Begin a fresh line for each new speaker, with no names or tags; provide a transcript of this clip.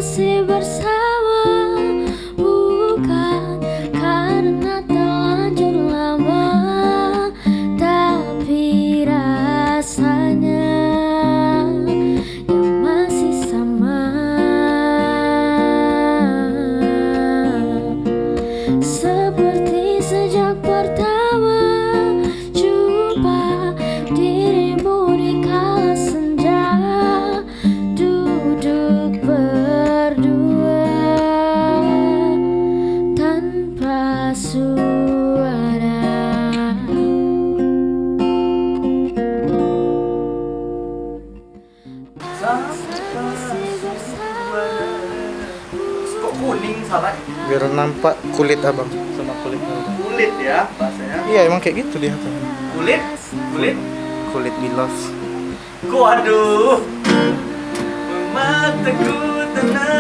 masih bersama, bukan karena terlanjur lama, tapi rasanya yang masih sama. Seperti sejak pertama jumpa dirimu di kala senja, duduk berdua tanpa suara.
Kok kuning salah?
Biar nampak kulit abang.
Sama kulit. Kulit ya bahasanya.
Iya emang kayak gitu dia.
Kulit? Kulit?
Kulit bilas.
Waduh. Mataku tenang.